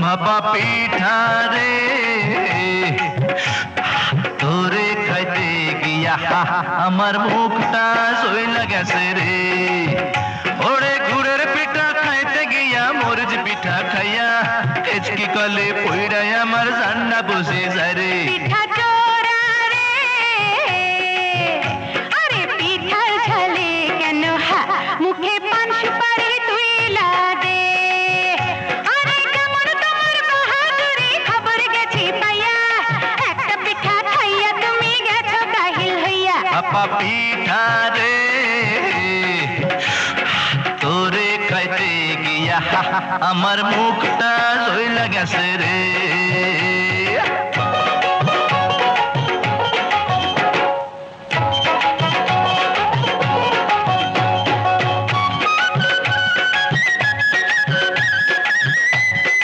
ভাপা পিঠা রে তোরে খাইতে গিয়া আমার মুখটা সইলা গেছে রে। ওরে গুড়ের পিঠা খাইতে গিয়া মরিচ পিঠা খাইয়া হেচকি কলে পইড়াই আমার জান্না বসে যায় রে। পিঠা চোরা রে, আরে পিঠার ঝালে কেন মুখে পান সুপারি তুইলা দে। আরে কেমন তোমার বাহাদুরি খবর গেছি পাইয়া, একটা পিঠা খাইয়া তুমি গেছো কাহিল হইয়া। ভাপা পিঠা রে তোরে খাইতে গিয়া আমার মুখটা সইলা গেছে রে।